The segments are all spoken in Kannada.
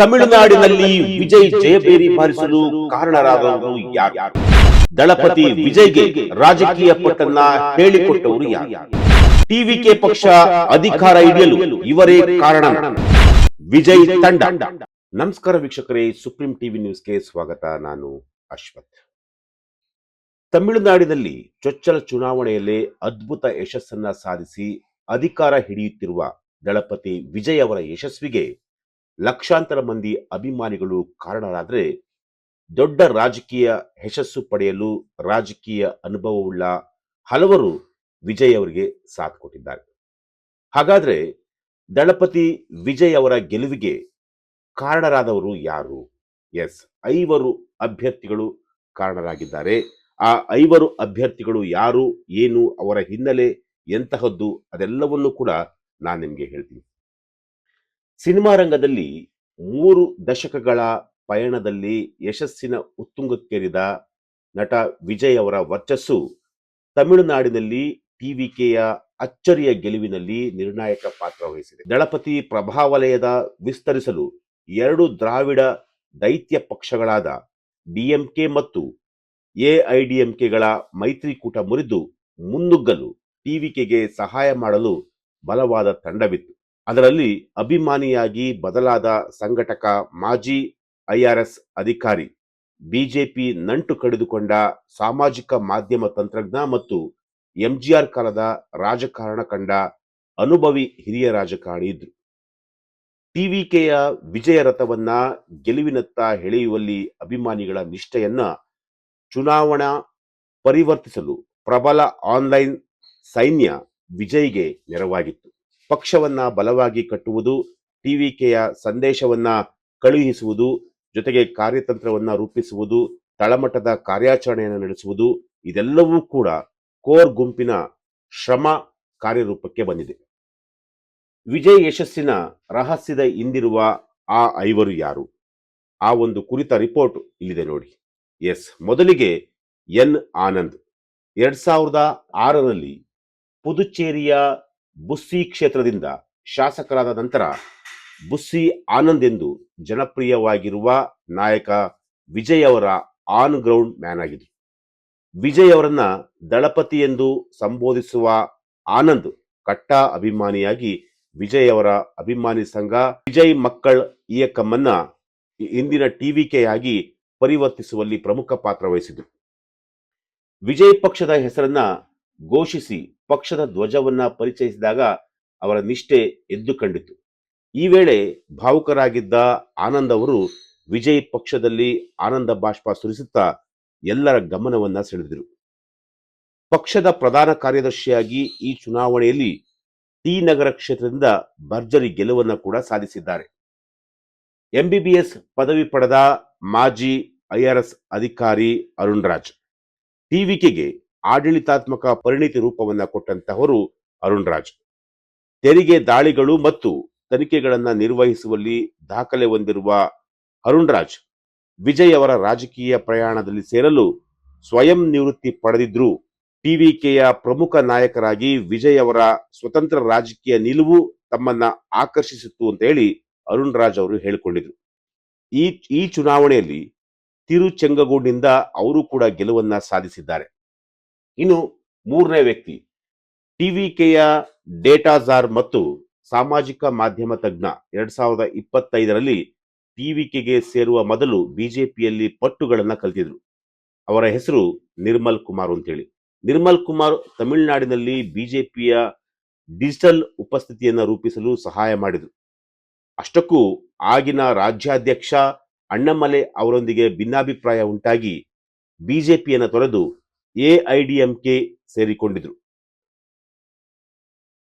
ತಮಿಳುನಾಡಿನಲ್ಲಿ ವಿಜಯ್ ಜಯಬೇರಿ ಬಾರಿಸಲು ಕಾರಣರಾದವರು ಯಾರು? ದಳಪತಿ ವಿಜಯ್ಗೆ ರಾಜಕೀಯ ಪಟ್ಟನ್ನ ಹೇಳಿಕೊಟ್ಟವರು ಯಾರು? ಟಿವಿಕೆ ಪಕ್ಷ ಅಧಿಕಾರ ಹಿಡಿಯಲು ಇವರೇ ಕಾರಣ. ವಿಜಯ್ ತಂಡ. ನಮಸ್ಕಾರ ವೀಕ್ಷಕರೇ, ಸುಪ್ರೀಂ ಟಿವಿ ನ್ಯೂಸ್ಗೆ ಸ್ವಾಗತ. ನಾನು ಅಶ್ವಥ್. ತಮಿಳುನಾಡಿನಲ್ಲಿ ಚೊಚ್ಚಲ ಚುನಾವಣೆಯಲ್ಲಿ ಅದ್ಭುತ ಯಶಸ್ಸನ್ನ ಸಾಧಿಸಿ ಅಧಿಕಾರ ಹಿಡಿಯುತ್ತಿರುವ ದಳಪತಿ ವಿಜಯ್ ಅವರ ಯಶಸ್ವಿಗೆ ಲಕ್ಷಾಂತರ ಮಂದಿ ಅಭಿಮಾನಿಗಳು ಕಾರಣರಾದರೆ, ದೊಡ್ಡ ರಾಜಕೀಯ ಯಶಸ್ಸು ಪಡೆಯಲು ರಾಜಕೀಯ ಅನುಭವವುಳ್ಳ ಹಲವರು ವಿಜಯ್ ಅವರಿಗೆ ಸಾಥ್ ಕೊಟ್ಟಿದ್ದಾರೆ. ಹಾಗಾದ್ರೆ ದಳಪತಿ ವಿಜಯ್ ಅವರ ಗೆಲುವಿಗೆ ಕಾರಣರಾದವರು ಯಾರು? ಎಸ್, 5 ಅಭ್ಯರ್ಥಿಗಳು ಕಾರಣರಾಗಿದ್ದಾರೆ. ಆ 5 ಅಭ್ಯರ್ಥಿಗಳು ಯಾರು, ಏನು, ಅವರ ಹಿನ್ನೆಲೆ ಎಂತಹದ್ದು, ಅದೆಲ್ಲವನ್ನೂ ಕೂಡ ನಾನು ನಿಮಗೆ ಹೇಳ್ತೀನಿ. ಸಿನಿಮಾ ರಂಗದಲ್ಲಿ 3 ದಶಕಗಳ ಪಯಣದಲ್ಲಿ ಯಶಸ್ಸಿನ ಉತ್ತುಂಗಕ್ಕೇರಿದ ನಟ ವಿಜಯ್ ಅವರ ವರ್ಚಸ್ಸು ತಮಿಳುನಾಡಿನಲ್ಲಿ ಟಿವಿಕೆಯ ಅಚ್ಚರಿಯ ಗೆಲುವಿನಲ್ಲಿ ನಿರ್ಣಾಯಕ ಪಾತ್ರ ವಹಿಸಿದೆ. ದಳಪತಿ ಪ್ರಭಾವಲಯದ ವಿಸ್ತರಿಸಲು 2 ದ್ರಾವಿಡ ದೈತ್ಯ ಪಕ್ಷಗಳಾದ ಡಿಎಂಕೆ ಮತ್ತು ಎಐಡಿಎಂಕೆಗಳ ಮೈತ್ರಿಕೂಟ ಮುರಿದು ಮುನ್ನುಗ್ಗಲು ಟಿವಿಕೆಗೆ ಸಹಾಯ ಮಾಡಲು ಬಲವಾದ ತಂಡವಿತ್ತು. ಅದರಲ್ಲಿ ಅಭಿಮಾನಿಯಾಗಿ ಬದಲಾದ ಸಂಘಟಕ, ಮಾಜಿ ಐಆರ್ಎಸ್ ಅಧಿಕಾರಿ, ಬಿಜೆಪಿ ನಂಟು ಕಡಿದುಕೊಂಡ ಸಾಮಾಜಿಕ ಮಾಧ್ಯಮ ತಂತ್ರಜ್ಞ ಮತ್ತು ಎಂಜಿಆರ್ ಕಾಲದ ರಾಜಕಾರಣ ಕಂಡ ಅನುಭವಿ ಹಿರಿಯ ರಾಜಕಾರಣಿ ಇದ್ರು. ಟಿವಿಕೆಯ ವಿಜಯ ರಥವನ್ನ ಗೆಲುವಿನತ್ತ ಎಳೆಯುವಲ್ಲಿ ಅಭಿಮಾನಿಗಳ ನಿಷ್ಠೆಯನ್ನ ಚುನಾವಣಾ ಪರಿವರ್ತಿಸಲು ಪ್ರಬಲ ಆನ್ಲೈನ್ ಸೈನ್ಯ ವಿಜಯ್ಗೆ ನೆರವಾಗಿತ್ತು. ಪಕ್ಷವನ್ನ ಬಲವಾಗಿ ಕಟ್ಟುವುದು, ಟಿವಿಕೆಯ ಸಂದೇಶವನ್ನ ಕಳುಹಿಸುವುದು, ಜೊತೆಗೆ ಕಾರ್ಯತಂತ್ರವನ್ನ ರೂಪಿಸುವುದು, ತಳಮಟ್ಟದ ಕಾರ್ಯಾಚರಣೆಯನ್ನು ನಡೆಸುವುದು, ಇದೆಲ್ಲವೂ ಕೂಡ ಕೋರ್ ಗುಂಪಿನ ಶ್ರಮ ಕಾರ್ಯರೂಪಕ್ಕೆ ಬಂದಿದೆ. ವಿಜಯ್ ಯಶಸ್ಸಿನ ರಹಸ್ಯದ ಹಿಂದಿರುವ ಆ 5 ಯಾರು? ಆ ಒಂದು ಕುರಿತ ರಿಪೋರ್ಟ್ ಇಲ್ಲಿದೆ ನೋಡಿ. ಎಸ್, ಮೊದಲಿಗೆ ಎನ್ ಆನಂದ್. 2006ರಲ್ಲಿ ಪುದುಚೇರಿಯ ಬುಸ್ಸಿ ಕ್ಷೇತ್ರದಿಂದ ಶಾಸಕರಾದ ನಂತರ ಬುಸ್ಸಿ ಆನಂದ್ ಎಂದು ಜನಪ್ರಿಯವಾಗಿರುವ ನಾಯಕ ವಿಜಯ್ ಅವರ ಆನ್ ಗ್ರೌಂಡ್ ಮ್ಯಾನ್ ಆಗಿದ್ರು. ವಿಜಯ್ ಅವರನ್ನ ದಳಪತಿ ಎಂದು ಸಂಬೋಧಿಸುವ ಆನಂದ್ ಕಟ್ಟ ಅಭಿಮಾನಿಯಾಗಿ ವಿಜಯ್ ಅವರ ಅಭಿಮಾನಿ ಸಂಘ ವಿಜಯ್ ಮಕ್ಕಳ್ ಇಯಕಮ್ಮನ್ನ ಇಂದಿನ ಟಿವಿಕೆಯಾಗಿ ಪರಿವರ್ತಿಸುವಲ್ಲಿ ಪ್ರಮುಖ ಪಾತ್ರ ವಹಿಸಿದ್ರು. ವಿಜಯ್ ಪಕ್ಷದ ಹೆಸರನ್ನ ಘೋಷಿಸಿ ಪಕ್ಷದ ಧ್ವಜವನ್ನ ಪರಿಚಯಿಸಿದಾಗ ಅವರ ನಿಷ್ಠೆ ಎದ್ದು ಕಂಡಿತು. ಈ ವೇಳೆ ಭಾವುಕರಾಗಿದ್ದ ಆನಂದ್ ಅವರು ವಿಜಯ್ ಪಕ್ಷದಲ್ಲಿ ಆನಂದ ಬಾಷ್ಪ ಸುರಿಸುತ್ತಾ ಎಲ್ಲರ ಗಮನವನ್ನ ಸೆಳೆದಿದ್ರು. ಪಕ್ಷದ ಪ್ರಧಾನ ಕಾರ್ಯದರ್ಶಿಯಾಗಿ ಈ ಚುನಾವಣೆಯಲ್ಲಿ ಟಿ ನಗರ ಕ್ಷೇತ್ರದಿಂದ ಭರ್ಜರಿ ಗೆಲುವನ್ನ ಕೂಡ ಸಾಧಿಸಿದ್ದಾರೆ. ಎಂಬಿಬಿಎಸ್ ಪದವಿ ಪಡೆದ ಮಾಜಿ ಐಆರ್ಎಸ್ ಅಧಿಕಾರಿ ಅರುಣ್ ರಾಜ್. ಟಿವಿಕೆಗೆ ಆಡಳಿತಾತ್ಮಕ ಪರಿಣಿತಿ ರೂಪವನ್ನ ಕೊಟ್ಟಂತಹವರು ಅರುಣ್ ರಾಜ್. ತೆರಿಗೆ ದಾಳಿಗಳು ಮತ್ತು ತನಿಖೆಗಳನ್ನ ನಿರ್ವಹಿಸುವಲ್ಲಿ ದಾಖಲೆ ಹೊಂದಿರುವ ಅರುಣ್ ರಾಜ್ ವಿಜಯ್ ಅವರ ರಾಜಕೀಯ ಪ್ರಯಾಣದಲ್ಲಿ ಸೇರಲು ಸ್ವಯಂ ನಿವೃತ್ತಿ ಪಡೆದಿದ್ರು. ಟಿವಿಕೆಯ ಪ್ರಮುಖ ನಾಯಕರಾಗಿ ವಿಜಯ್ ಅವರ ಸ್ವತಂತ್ರ ರಾಜಕೀಯ ನಿಲುವು ತಮ್ಮನ್ನ ಆಕರ್ಷಿಸಿತ್ತು ಅಂತ ಹೇಳಿ ಅರುಣ್ ರಾಜ್ ಅವರು ಹೇಳಿಕೊಂಡಿದ್ರು. ಈ ಚುನಾವಣೆಯಲ್ಲಿ ತಿರುಚೆಂಗಗೋಡ್ನಿಂದ ಅವರು ಕೂಡ ಗೆಲುವನ್ನ ಸಾಧಿಸಿದ್ದಾರೆ. ಇನ್ನು 3ನೇ ವ್ಯಕ್ತಿ, ಟಿವಿಕೆಯ ಡೇಟಾಜಾರ್ ಮತ್ತು ಸಾಮಾಜಿಕ ಮಾಧ್ಯಮ ತಜ್ಞ. 2025ರಲ್ಲಿ ಟಿವಿಕೆಗೆ ಸೇರುವ ಮೊದಲು ಬಿಜೆಪಿಯಲ್ಲಿ ಪಟ್ಟುಗಳನ್ನ ಕಲ್ತಿದ್ರು. ಅವರ ಹೆಸರು ನಿರ್ಮಲ್ ಕುಮಾರ್ ಅಂತೇಳಿ. ನಿರ್ಮಲ್ ಕುಮಾರ್ ತಮಿಳುನಾಡಿನಲ್ಲಿ ಬಿಜೆಪಿಯ ಡಿಜಿಟಲ್ ಉಪಸ್ಥಿತಿಯನ್ನ ರೂಪಿಸಲು ಸಹಾಯ ಮಾಡಿದರು. ಅಷ್ಟಕ್ಕೂ ಆಗಿನ ರಾಜ್ಯಾಧ್ಯಕ್ಷ ಅಣ್ಣಾಮಲೈ ಅವರೊಂದಿಗೆ ಭಿನ್ನಾಭಿಪ್ರಾಯ ಉಂಟಾಗಿ ಬಿಜೆಪಿಯನ್ನು ತೊರೆದು ಎಐಡಿಎಂಕೆ ಸೇರಿಕೊಂಡಿದ್ರು.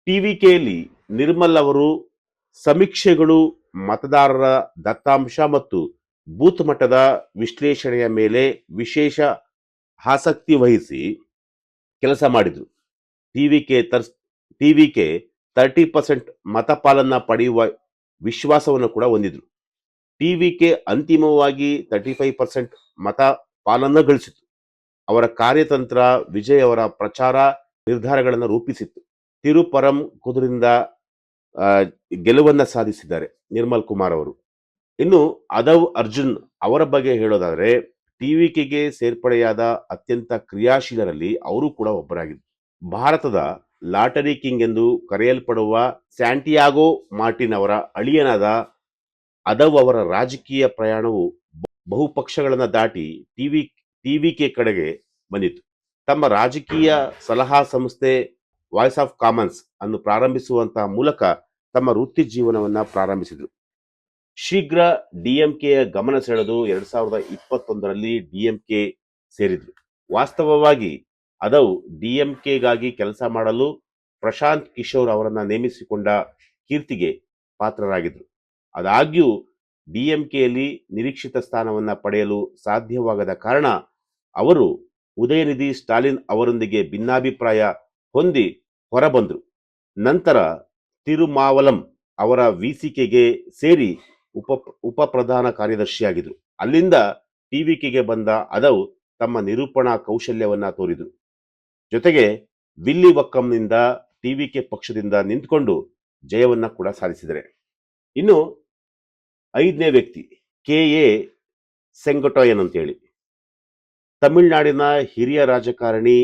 ಟಿವಿಕೆಯಲ್ಲಿ ನಿರ್ಮಲ್ ಅವರು ಸಮೀಕ್ಷೆಗಳು, ಮತದಾರರ ದತ್ತಾಂಶ ಮತ್ತು ಬೂತ್ ಮಟ್ಟದ ವಿಶ್ಲೇಷಣೆಯ ಮೇಲೆ ವಿಶೇಷ ಆಸಕ್ತಿ ವಹಿಸಿ ಕೆಲಸ ಮಾಡಿದ್ರು. ಟಿವಿಕೆ 30% ಮತಪಾಲನ್ನ ಪಡೆಯುವ ವಿಶ್ವಾಸವನ್ನು ಕೂಡ ಹೊಂದಿದ್ರು. ಟಿವಿಕೆ ಅಂತಿಮವಾಗಿ 35% ಮತ ಪಾಲನ್ನ ಗಳಿಸಿತು. ಅವರ ಕಾರ್ಯತಂತ್ರ ವಿಜಯ್ ಅವರ ಪ್ರಚಾರ ನಿರ್ಧಾರಗಳನ್ನು ರೂಪಿಸಿತ್ತು. ತಿರುಪರಂ ಕುದುರಿಂದ ಗೆಲುವನ್ನ ಸಾಧಿಸಿದ್ದಾರೆ ನಿರ್ಮಲ್ ಕುಮಾರ್ ಅವರು. ಇನ್ನು ಅದವ್ ಅರ್ಜುನ್ ಅವರ ಬಗ್ಗೆ ಹೇಳೋದಾದ್ರೆ ಟಿವಿಕೆಗೆ ಸೇರ್ಪಡೆಯಾದ ಅತ್ಯಂತ ಕ್ರಿಯಾಶೀಲರಲ್ಲಿ ಅವರು ಕೂಡ ಒಬ್ಬರಾಗಿದ್ದರು. ಭಾರತದ ಲಾಟರಿ ಕಿಂಗ್ ಎಂದು ಕರೆಯಲ್ಪಡುವ ಸ್ಯಾಂಟಿಯಾಗೋ ಮಾರ್ಟಿನ್ ಅವರ ಅಳಿಯನಾದ ಅದವ್ ಅವರ ರಾಜಕೀಯ ಪ್ರಯಾಣವು ಬಹುಪಕ್ಷಗಳನ್ನು ದಾಟಿ ಟಿವಿಕೆ ಕಡೆಗೆ ಬಂದಿತು. ತಮ್ಮ ರಾಜಕೀಯ ಸಲಹಾ ಸಂಸ್ಥೆ ವಾಯ್ಸ್ ಆಫ್ ಕಾಮನ್ಸ್ ಅನ್ನು ಪ್ರಾರಂಭಿಸುವಂತಹ ಮೂಲಕ ತಮ್ಮ ವೃತ್ತಿ ಜೀವನವನ್ನ ಪ್ರಾರಂಭಿಸಿದರು. ಶೀಘ್ರ ಡಿಎಂಕೆಯ ಗಮನ ಸೆಳೆದು 2021ರಲ್ಲಿ ಡಿಎಂಕೆ ಸೇರಿದ್ರು. ವಾಸ್ತವವಾಗಿ ಅದವು ಡಿಎಂಕೆಗಾಗಿ ಕೆಲಸ ಮಾಡಲು ಪ್ರಶಾಂತ್ ಕಿಶೋರ್ ಅವರನ್ನ ನೇಮಿಸಿಕೊಂಡ ಕೀರ್ತಿಗೆ ಪಾತ್ರರಾಗಿದ್ರು. ಆದಾಗ್ಯೂ ಡಿಎಂಕೆಯಲ್ಲಿ ನಿರೀಕ್ಷಿತ ಸ್ಥಾನವನ್ನ ಪಡೆಯಲು ಸಾಧ್ಯವಾಗದ ಕಾರಣ ಅವರು ಉದಯನಿಧಿ ಸ್ಟಾಲಿನ್ ಅವರೊಂದಿಗೆ ಭಿನ್ನಾಭಿಪ್ರಾಯ ಹೊಂದಿ ಹೊರಬಂದರು. ನಂತರ ತಿರುಮಾವಲಂ ಅವರ ವಿಸಿಕೆಗೆ ಸೇರಿ ಉಪ ಪ್ರಧಾನ ಕಾರ್ಯದರ್ಶಿಯಾಗಿದ್ರು. ಅಲ್ಲಿಂದ ಟಿವಿಕೆಗೆ ಬಂದ ಅದವ್ ತಮ್ಮ ನಿರೂಪಣಾ ಕೌಶಲ್ಯವನ್ನ ತೋರಿದರು. ಜೊತೆಗೆ ವಿಲ್ಲಿವಕ್ಕಂನಿಂದ ಟಿವಿಕೆ ಪಕ್ಷದಿಂದ ನಿಂತ್ಕೊಂಡು ಜಯವನ್ನ ಕೂಡ ಸಾಧಿಸಿದರೆ. ಇನ್ನು 5ನೇ ವ್ಯಕ್ತಿ ಕೆ.ಎ. ಸೆಂಗೊಟ್ಟಯ್ಯನ್ ಅಂತೇಳಿ. ತಮಿಳುನಾಡಿನ ಹಿರಿಯ ರಾಜಕಾರಣಿ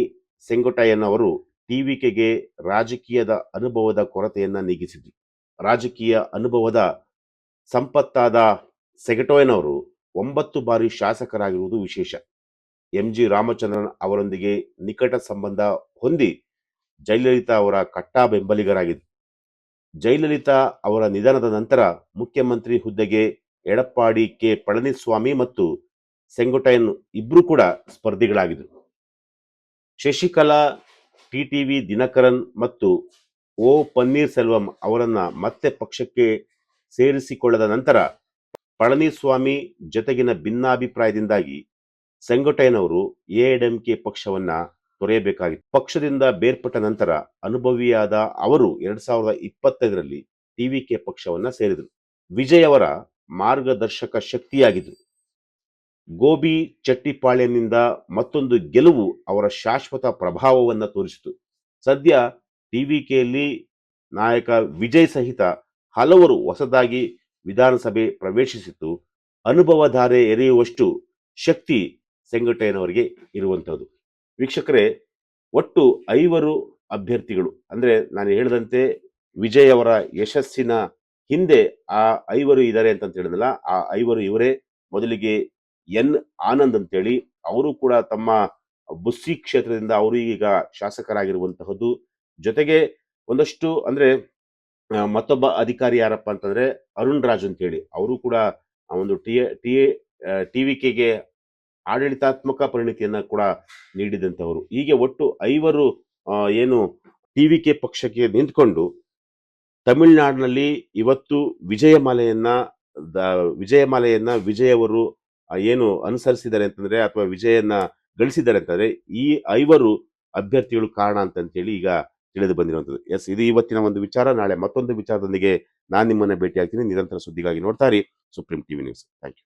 ಸೆಂಗೊಟ್ಟಯ್ಯನ್ ಅವರು ಟಿವಿಕೆಗೆ ರಾಜಕೀಯದ ಅನುಭವದ ಕೊರತೆಯನ್ನ ನೀಗಿಸಿದ್ರು. ರಾಜಕೀಯ ಅನುಭವದ ಸಂಪತ್ತಾದ ಸೆಂಗೊಟ್ಟಯ್ಯನ್ ಅವರು 9 ಬಾರಿ ಶಾಸಕರಾಗಿರುವುದು ವಿಶೇಷ. ಎಂ.ಜಿ. ರಾಮಚಂದ್ರನ್ ಅವರೊಂದಿಗೆ ನಿಕಟ ಸಂಬಂಧ ಹೊಂದಿ ಜಯಲಲಿತಾ ಅವರ ಕಟ್ಟಾ ಬೆಂಬಲಿಗರಾಗಿದ್ದರು. ಜಯಲಲಿತಾ ಅವರ ನಿಧನದ ನಂತರ ಮುಖ್ಯಮಂತ್ರಿ ಹುದ್ದೆಗೆ ಎಡಪ್ಪಾಡಿ ಕೆ ಪಳನಿಸ್ವಾಮಿ ಮತ್ತು ಸೆಂಗೊಟ್ಟಯ್ಯನ್ ಇಬ್ರು ಕೂಡ ಸ್ಪರ್ಧಿಗಳಾಗಿದ್ದರು. ಶಶಿಕಲಾ, ಟಿಟಿವಿ ದಿನಕರನ್ ಮತ್ತು ಓ ಪನ್ನೀರ್ ಸೆಲ್ವಂ ಅವರನ್ನ ಮತ್ತೆ ಪಕ್ಷಕ್ಕೆ ಸೇರಿಸಿಕೊಳ್ಳದ ನಂತರ ಪಳನಿಸ್ವಾಮಿ ಜೊತೆಗಿನ ಭಿನ್ನಾಭಿಪ್ರಾಯದಿಂದಾಗಿ ಸೆಂಗೊಟ್ಟಯ್ಯನ್ ಅವರು ಎಐಎಡಿಎಂಕೆ ಪಕ್ಷವನ್ನ ತೊರೆಯಬೇಕಾಗಿತ್ತು. ಪಕ್ಷದಿಂದ ಬೇರ್ಪಟ್ಟ ನಂತರ ಅನುಭವಿಯಾದ ಅವರು 2025ರಲ್ಲಿ ಟಿವಿಕೆ ಪಕ್ಷವನ್ನ ಸೇರಿದರು. ವಿಜಯ್ ಅವರ ಮಾರ್ಗದರ್ಶಕ ಶಕ್ತಿಯಾಗಿದ್ರು. ಗೋಬಿ ಚೆಟ್ಟಿಪಾಳ್ಯನಿಂದ ಮತ್ತೊಂದು ಗೆಲುವು ಅವರ ಶಾಶ್ವತ ಪ್ರಭಾವವನ್ನು ತೋರಿಸಿತು. ಸದ್ಯ ಟಿವಿಕೆಯಲ್ಲಿ ನಾಯಕ ವಿಜಯ್ ಸಹಿತ ಹಲವರು ಹೊಸದಾಗಿ ವಿಧಾನಸಭೆ ಪ್ರವೇಶಿಸಿತು. ಅನುಭವಧಾರೆ ಎರೆಯುವಷ್ಟು ಶಕ್ತಿ ಸೆಂಗೊಟ್ಟಯ್ಯನವರಿಗೆ ಇರುವಂಥದ್ದು. ವೀಕ್ಷಕರೇ, ಒಟ್ಟು 5 ಅಭ್ಯರ್ಥಿಗಳು, ಅಂದ್ರೆ ನಾನು ಹೇಳಿದಂತೆ ವಿಜಯ್ ಅವರ ಯಶಸ್ಸಿನ ಹಿಂದೆ ಆ 5 ಇದ್ದಾರೆ ಅಂತ ಹೇಳಿದ್ನಲ್ಲ, ಆ 5 ಇವರೇ. ಮೊದಲಿಗೆ ಎನ್ ಆನಂದ್ ಅಂತೇಳಿ, ಅವರು ಕೂಡ ತಮ್ಮ ಬುಸ್ಸಿ ಕ್ಷೇತ್ರದಿಂದ ಅವರು ಈಗ ಶಾಸಕರಾಗಿರುವಂತಹದ್ದು. ಜೊತೆಗೆ ಒಂದಷ್ಟು ಅಂದ್ರೆ ಮತ್ತೊಬ್ಬ ಅಧಿಕಾರಿ ಯಾರಪ್ಪ ಅಂತಂದ್ರೆ ಅರುಣ್ ರಾಜ್ ಅಂತೇಳಿ, ಅವರು ಕೂಡ ಒಂದು ಟಿವಿಕೆಗೆ ಆಡಳಿತಾತ್ಮಕ ಪರಿಣಿತಿಯನ್ನ ಕೂಡ ನೀಡಿದಂತವರು. ಹೀಗೆ ಒಟ್ಟು 5 ಏನು ಟಿವಿಕೆ ಪಕ್ಷಕ್ಕೆ ನಿಂತ್ಕೊಂಡು ತಮಿಳುನಾಡಿನಲ್ಲಿ ಇವತ್ತು ವಿಜಯಮಾಲೆಯನ್ನ ವಿಜಯ್ ಅವರು ಏನು ಅನುಸರಿಸಿದ್ದಾರೆ ಅಂತಂದ್ರೆ, ಅಥವಾ ವಿಜಯನ್ನ ಗಳಿಸಿದ್ದಾರೆ ಅಂತಂದ್ರೆ ಈ 5 ಅಭ್ಯರ್ಥಿಗಳು ಕಾರಣ ಅಂತೇಳಿ ಈಗ ತಿಳಿದು ಬಂದಿರುವಂಥದ್ದು. ಎಸ್, ಇದು ಇವತ್ತಿನ ಒಂದು ವಿಚಾರ. ನಾಳೆ ಮತ್ತೊಂದು ವಿಚಾರದೊಂದಿಗೆ ನಾನು ನಿಮ್ಮನ್ನ ಭೇಟಿ ಆಗ್ತೀನಿ. ನಿರಂತರ ಸುದ್ದಿಗಾಗಿ ನೋಡ್ತಾ ಇರಿ Supreme TV news. Thank you.